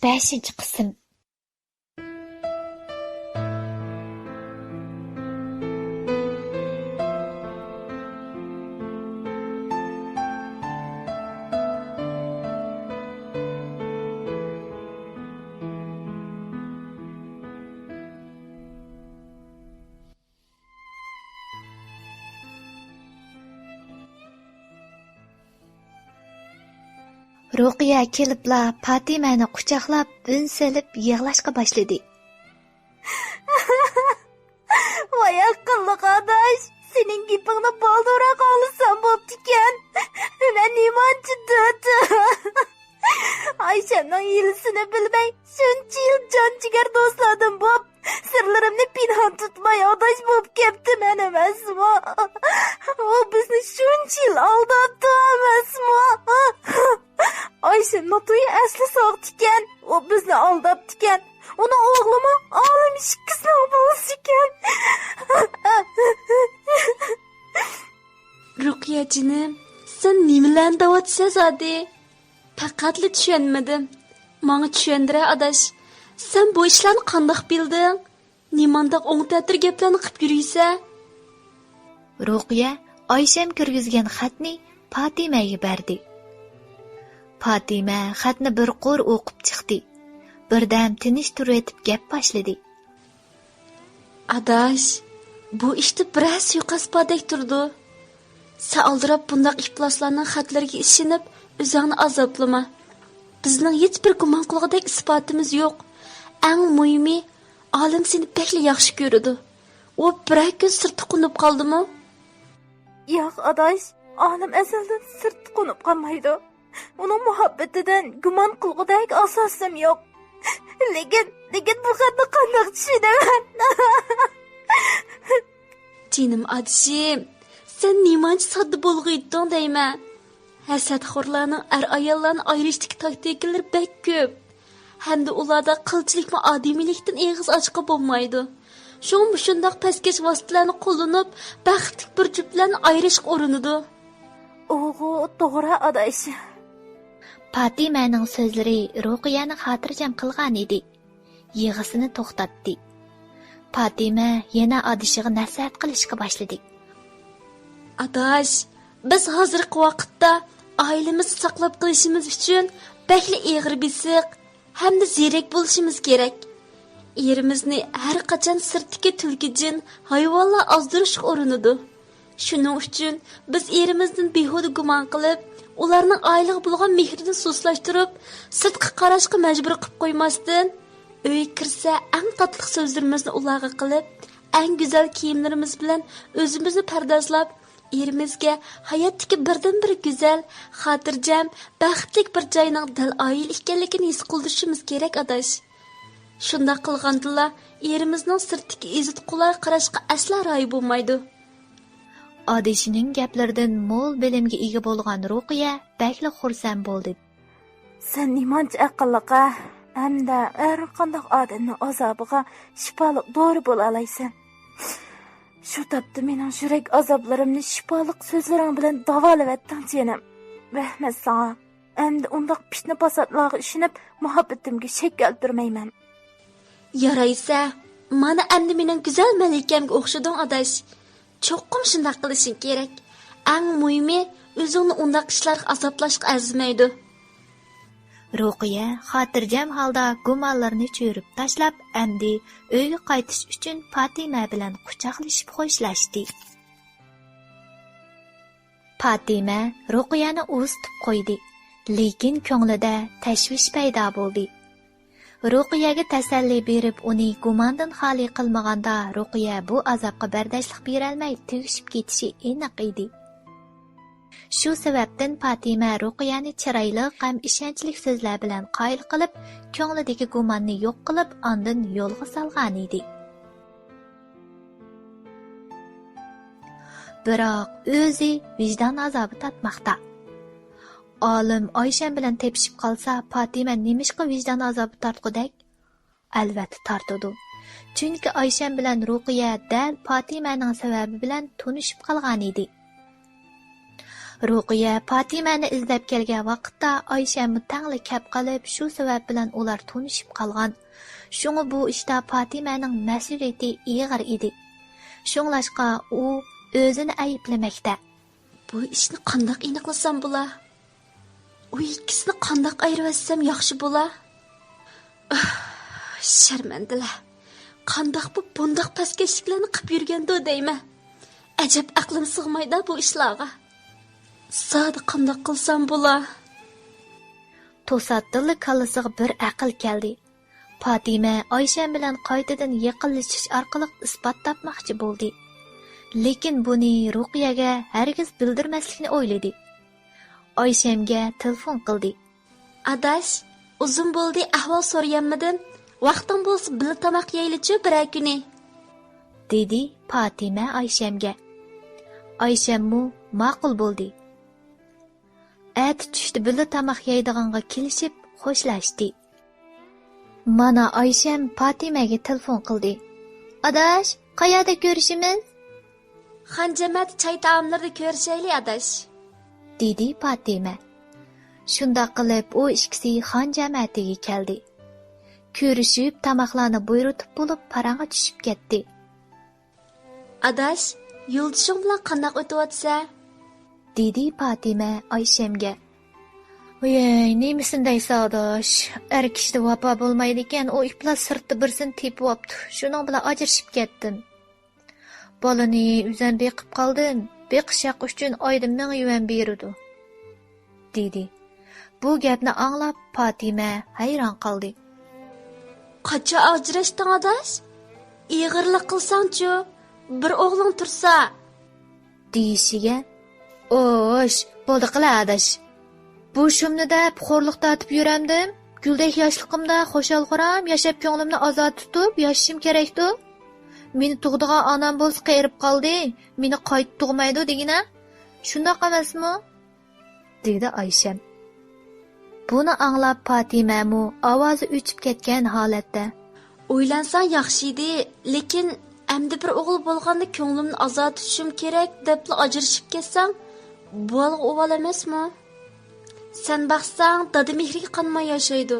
5. qism. Ruqiya kelibla Fatimani quchoqlab, bun selib yig'lashga boshladi. Voy aqlli qardosh, sening gapingni bolduraq olsam bo'ptikan. Men nimanchi dedi. Ayshaning yilsini bilmay, shuncha yil jon-jigar do'stladim bo'p, sirlarimni pinhon tutmay odosh bo'p keptiman emasmi? U bizni shuncha yil aldabdi emasmi? Ayşe notuyu asli sağdıkken, o bizni aldabdıkken, onun oğlumu ağlam işkisine obalısıkken. Rukiye canım, sen nimelerine davatsa zadi? Pakatlı düşünmedim. Bana düşündüre adaş. Sen bu işlerini kandak bildin. Nimandak onu tətір geplerini qıp yürüyse? Rukiye, Ayşem kirgizgen xatni Fatimaga berdi. Fatima xatni bir qo'r o'qib chiqdi. Birdan tinish turatib gap boshladi. Adaş, bu işte biraz suiqasbadek turdu. Sen aldırab bundaq iflaslarning xatlariga ishinib, o'zingni azoblama. Bizning hech bir gumon qilg'idek isbotimiz yo'q. Eng muhimi, olim seni bekli yaxshi ko'radi. U bir kun sirti qo'nib qoldimi? Yo'q, adaş, olim azaldan sirti qo'nib qolmaydi. Onun muhabbetinden gumon qilg'idek asosim yo'q. Lekin bu xatni qanday tushunaman? Canım adishim, sen nimanchi sodda bo'lg'iyding deyman. Hasadxo'rlarning ayollarni ayrishdagi taktikalar bek ko'p. Hamda ularda qilchilikmi odamiylikdan eg'iz ochqa bo'lmaydi. Shunga shundoq pastkash vositalarni qo'llanib, baxtli bir juftlarni ayrishga urinadi. Oğu to'g'ri adash. Fatimaning so'zlari Ruqiyani xotirjam qilgan edi. Yig'isini to'xtatdi. Fatima yana adishiga nasihat qilishga boshladi. Adash, biz hozirgi vaqtda oilamizni saqlab qolishimiz uchun bakli eg'ir bisiq hamda zerak bo'lishimiz kerak. Erimizni har qachon sirtga tulkijin hayvonlar ozdirishga urinadi. Shuning uchun biz erimizdan behuda gumon qilib, ularning oilaga bo'lgan mehrini sustlashtirib, sirtqa qarashga majbur qilib qo'ymasdan, uy kirsa eng tatli so'zlarimizni ularga qilib, eng go'zal kiyimlarimiz bilan o'zimizni pardozlab, erimizga hayotdagi birdan-bir go'zal, xotirjam, baxtli bir joyning dil oil ekanligini his qildirishimiz kerak adash. Shunda qilgandilla erimizning sirtdagi izit qular qarashga asla ro'y bo'lmaydi. Adishining gaplaridan mo'l bilimga ega bo'lgan Ruqiya bakli xursand bo'ldi. Sen nimanchi aqlliqa hamda har qanday odamning azobiga shifoliq dori bo'la olaysan. Shu topda mening yurak azoblarimni shifoliq so'zlaring bilan davolavatding jiyanim. Rahmat sana. Endi undaq fitna fasodlarga ishonib, muhabbatimga shak keltirmayman. Yaraysa, mana endi mening go'zal malikamga o'xshading adash. Cho'qqim shunday qilishing kerak. Eng muhimi, o'zingni undaq ishlarga azoblashga arzimaydi. Ruqiya xotirjam holda gumonlarni cho'rib tashlab, endi uyga qaytish uchun Fatima bilan quchoqlashib xo'shlashdi. Fatima Ruqiyani o'zitib qo'ydi, lekin ko'nglida tashvish paydo bo'ldi. Ruqiyaga tasalli berib, uni gumondan xoli qilmaganda, Ruqiya bu azobga bardoshlik berolmay tugishib ketishi aniq edi. Shu sababdan Fatima Ruqiyani chiroyli ham ishonchli so'zlar bilan qoyil qilib, ko'nglidagi gumonni yo'q qilib, ondan yo'lga solgan edi. Biroq o'zi vijdon azobi tatmoqda. Olim Oyshan bilan tepishib qolsa, Fatima nemishqa vijdon azobi tortqudak? Albatta tortadi. Chunki Oyshan bilan Ruqiya dal Fatimaning sababi bilan tunishib qolgan edi. Ruqiya Fatimani izlab kelgan vaqtda Oyshamni tangli kap qilib, shu sabab bilan ular tunishib qolgan. Shunga bu ishda Fatimaning mas'uliyati ig'ir edi. Shunglashqa u o'zini ayblamoqda. Bu ishni qandoq aniqlasam bo'lar? U ikkisini qandoq ayirib yaxshi bo'lar? Sharmandalar. Qandoq bu bundoq paskashliklarni qilib yurganda deyman. Ajab aqlim sig'maydi bu ishlarga. Sadi qandoq qilsam bo'lar? To'satdilli kallasiga bir aql keldi. Fatima Oysham bilan qaytadan yaqinlashish orqali isbot topmoqchi bo'ldi. Lekin buni Ruqiyaga hargiz bildirmaslikni o'yladi. Oyshamga telefon qildi. Adash, uzun bo'ldi ahvol so'rayanmidim. Vaqtim bo'lsa bir tomoq yeylichi bir kuni. dedi Fatima Oyshamga. Oyshammu ma'qul bo'ldi. At tushdi bir tomoq yeydiganga kelishib xo'shlashdi. Mana Oysham Fatimaga telefon qildi. Adash, qayerda ko'rishimiz? Xanjamat choy taomlarida ko'rishaylik adash, dedi Fatima. Shunda qilib u ikkisi xanjamatiga keldi. Ko'rishib tamoqlarni buyurtib bo'lib paranga tushib ketdi. Adash, yulduzing bilan qandoq o'tyapsa? dedi Fatima Oyshamga. Voy, nemisin deysa adash, er kishida vafo bo'lmaydi ekan, u iplar sirtda birsini tepib olibdi. Shuning bilan ajrashib ketdim. Bolani uzan beqib qoldim. Beqishaq uchun oyda 1000 yuan berdi, dedi. Bu gapni anglab Fatima hayron qoldi. Qacha ajrashding adash? Ig'irlik qilsang-chi, bir o'g'ling tursa, deyishiga, "Osh, bo'ldi qila adash. Bu shumni deb xo'rliq tatib yuramdim. Guldek yoshliqimda xo'shalxo'ram yashab ko'nglimni ozod tutib yashashim kerakdi. Meni tug'digan onam bo'lsa qayirib qoldi. Meni qayt tug'maydi degina. Shundoq emasmi?" dedi Oysham. Buni anglab Fatimamu ovozi o'chib ketgan holatda, "O'ylansang yaxshi edi, lekin endi bir o'g'il bo'lganda ko'nglimni ozod tutishim kerak deb ajrashib ketsam, bu o'g'il emasmi? Sen baxsang, dada mehriga qanmay yashaydi.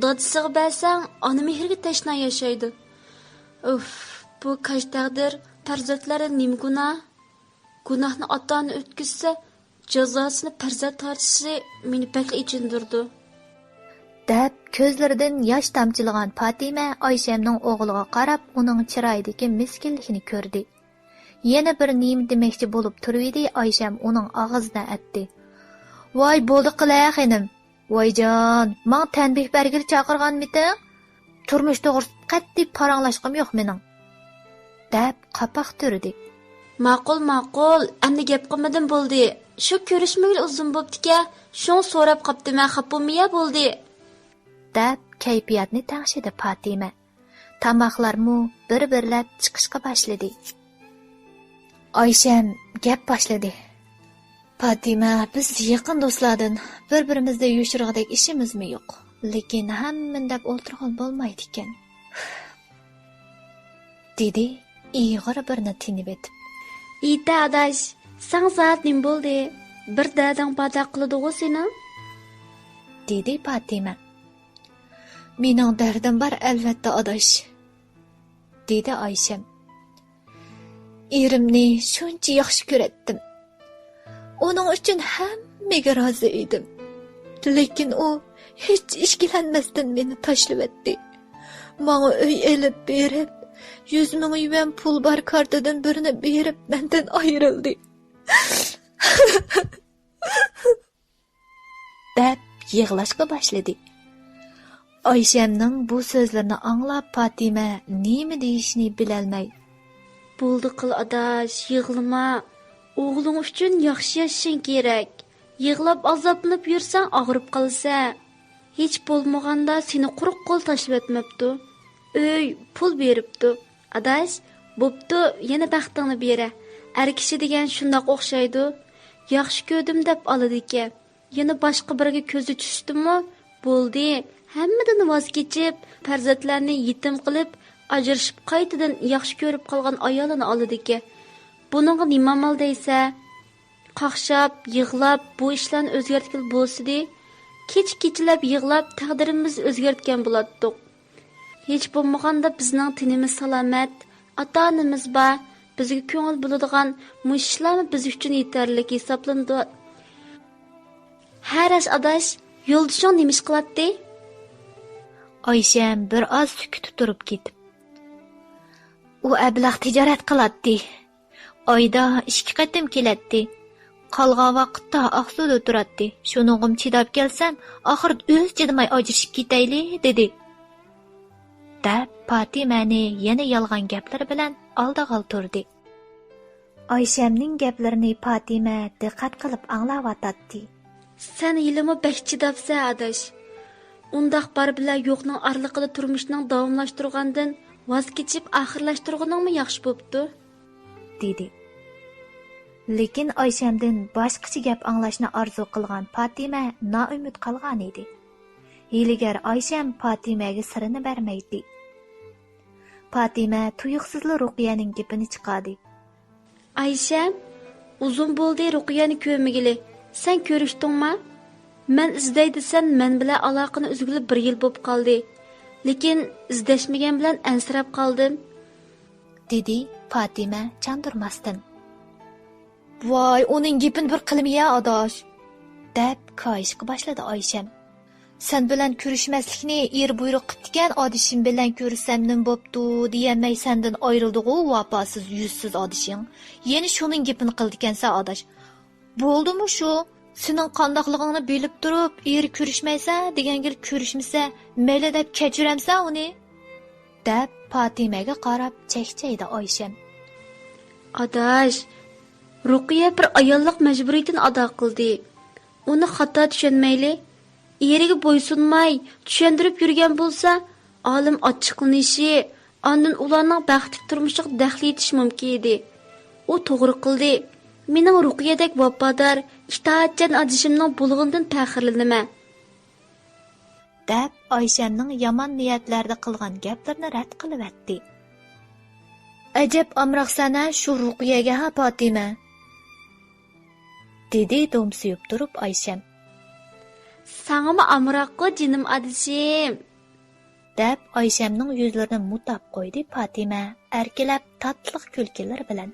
Dadasiga bersang, ona mehriga tashna yashaydi. Uf, bu kaj taqdir farzandlari nim gunoh? Gunohni ota-ona o'tkazsa, jazosini farzand tortishi meni pek ichindirdi. deb ko'zlaridan yosh tamchilagan Fatima Oyshamning o'g'liga qarab, uning chiroyidagi miskinlikni ko'rdi. Yana bir nima demoqchi bo'lib turdi, Oysham uning og'zidan atdi. "Voy, bo'ldi qila xonim. Voyjon, men tanbeh bergil chaqirganmidim? Turmush to'g'risida qattiq paranglashqim yo'q mening." deb qapoq turdi. Ma'qul, endi gap qilmadim bo'ldi. Shu ko'rishmagil uzun bo'pti-ka, shun so'rab qopdima, xapomiya bo'ldi. deb kayfiyatni tangshidi Fatima. Tamoqlarmu bir-birlab chiqishga boshladi. Oysham gap boshladi. "Fatima, biz yaqin do'stlardan bir-birimizda yurishirg'idek ishimizmi yo'q? Lekin hammin deb o'ltirgan bo'lmaydi ekan." dedi ig'ir birni tinib etib. "Ita adash, sang soat nim bo'ldi? Bir dadang pata qiladi-ku seni?" dedi Fatima. "Mening dardim bor albatta adash", dedi Oysham. "Erimni shuncha yaxshi ko'ratdim. Uning uchun hammaga rozi edim. Lekin u hech ishkilanmasdan meni tashlab etdi. Menga uy elib berib, 100 ming yuan pul bor kartadan birini berib mendan ayrildi." deb yig'lashga boshladi. Oyshamning bu so'zlarini anglab Fatima nima deyishni bilolmay, "Bo'ldi qil adash, yig'lama. O'g'ling uchun yaxshi yashashing kerak. Yig'lab azoblanib yursang og'rib qolsa, hech bo'lmaganda seni quruq qo'l tashlab etmabdi. Uy, pul beribdi. Adash, bo'pti, yana baxtingni bera. Er kishi degan shundoq o'xshaydi. Yaxshi ko'rdim deb oladi ekan. Yana boshqa biriga ko'zi tushdimi? Bo'ldi. Hammadan voz kechib, farzandlarni yetim qilib, ajrashib qaytadan yaxshi ko'rib qolgan ayolini oladi ekan. Buningga nima amal deysa? qaqshab, yig'lab bu ishlarni o'zgartgan bo'lsidi, kech-kechalab yig'lab taqdirimizni o'zgartgan bo'lardik. Hech bo'lmaganda bizning tinimiz salomat, ota-onamiz bor, bizga ko'ngil bo'ladigan mushishlarni biz uchun yetarli hisoblandi. Harash adash, yo'ldishing nima ish qiladi? Ayşem bir az sükut turib ketib. U ablah tijorat qiladi. Oyda 2 qatim keladi. Qolgan vaqtda Aqsuda turadi. Shuningim chidab kelsam, oxir o'z chidamay ajrashib ketayli, dedi. Deb Fatimani yana yolg'on gaplar bilan oldiga turdi. Ayşemning gaplarini Fatima diqqat qilib anglayotdi. Sen yilimi bek chidabsan adash. Undaq bar bilan yo'qning arliqida turmushning davomlashtirgandan voz kechib oxirlashtirganingmi yaxshi bo'pti, dedi. Lekin Ayşemdan boshqacha gap anglashni orzu qilgan Fatima noumid qolgan edi. Hiligar Ayşem Fatimaga sirini bermaydi. Fatima tuyuqsizli Ruqiyaning gapini chiqadi. Ayşem, uzun bo'ldi Ruqiyani ko'rmagili. Sen ko'rishdingmi? Men izday desam, men bilan aloqani uzgili 1 yil bo'lib qoldi. Lekin izdashmagan bilan ansirab qoldim, dedi Fatima chandurmasdan. Voy, uning gapini bir qilmaya adash, deb koyishga boshladi Ayşem. Sen bilan ko'rishmaslikni er buyruq qilgan odishim bilan ko'rsam nim bo'pti, diyamay sendan ayrildi-ku vafosiz yuzsiz odishing. Yeni shuning gapini qildikansan adash. Bo'ldimi shu? Sening qandoqligingni bilib turib, er ko'rishmaysa, deganga ko'rishmasa, mayli deb kechiramsan uni, deb Fatimaga qarab chekchaydi Ayşem. Adash, Ruqiya bir ayollik majburiyatini ado qildi. Uni xato tushunmayli. Eriga bo'ysunmay, tushundirib yurgan bo'lsa, olim ochiqlanishi, ondan ularning baxtli turmushiga daxl etish mumkin edi. U to'g'ri qildi. Mening Ruqiyadek vafodor, itoatchan adishimning bo'lg'indan faxrlanaman, deb Ayşemning yomon niyatlarda qilgan gaplarini rad qilibdi. Ajab amroqsana shu Ruqiyaga ha Fatima, dedi domsiyib turib Ayşem. Sağımı amroqqa jinim adishim, deb Ayşemning yuzlarini mutab qo'ydi Fatima, erkalab tatliq kulkilar bilan.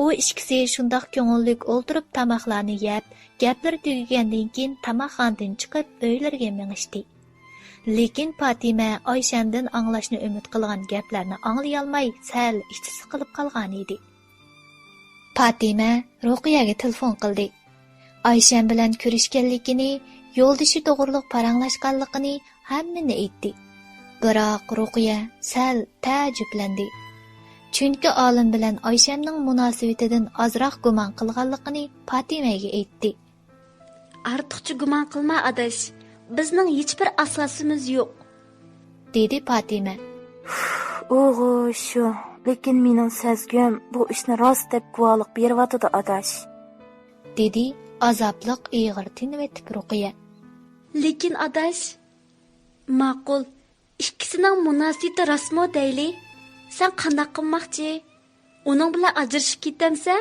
U ikkisi shundoq ko'ngillik o'ltirib tamoqlarni yeb, gaplar tugagandan keyin tamoqxonadan chiqib uylariga minishdi. Lekin Fatima Ayşemdan anglashni umid qilgan gaplarni anglay olmay sal ichi siqilib qolgan edi. Fatima Ruqiyaga telefon qildi. Ayşem bilan ko'rishganligini, yo'ldishi to'g'riliq paranglashganligini hammani aytdi. Biroq Ruqiya sal ta'jiblandi. Chunki olim bilan Ayşemning munosabatidan ozroq gumon qilganligini Fatimaga aytdi. Ortiqcha gumon qilma adash. Bizning hech bir asosimiz yo'q, dedi Fatima. O'g'u shu, lekin mening sezgim bu ishni rost deb guvohlik beryotdi adash, dedi azobliq ig'ir tinvetib Ruqiya. Lekin adash, ma'qul, ikkisining munosabati rasmo deyli. Sen qanday qilmoqchi? Uning bilan ajrashib ketamsa,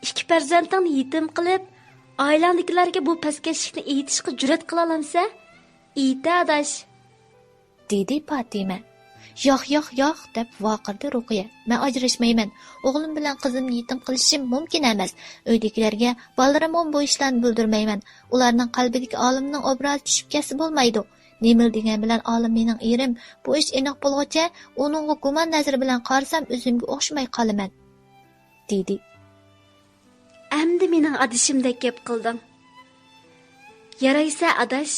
2 farzandingni yetim qilib, oilandagilarga bu paskashlikni aytishga jur'at qila olamsa, iyda adash, dedi Fatima. Yo'q, deb vaqirdi Ruqiya. Men ajrashmayman. O'g'lim bilan qizimni yetim qilishim mumkin emas. Uydagilarga bolarimon bu ishlarni bildirmayman. Ularning qalbidagi olimning obrazi tushib ketsa bo'lmaydi. Nemil degan bilan olim mening erim. Bu ish aniq bo'lguncha, uningga gumon nazari bilan qarasam o'zimga o'xshamay qolaman, dedi. Endi mening adishimdek gap qildim. Yaraysa adash,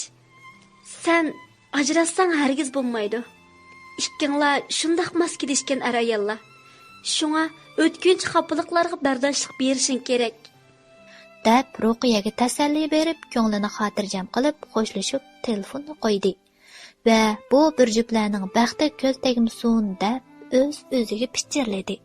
sen ajrassang hargiz bo'lmaydi. Ikkinglar shundoq mas kelishgan arayallar. Shunga o'tkinchi xafalıqlarga bardoshlik berishing kerak, deb Ruqiyaga tasalli berib, ko'nglini xotirjam qilib, xo'shlashib telefonni qo'ydi va bu bir juftlarning baxti ko'z tegmasin deb o'z-o'ziga pichirladi.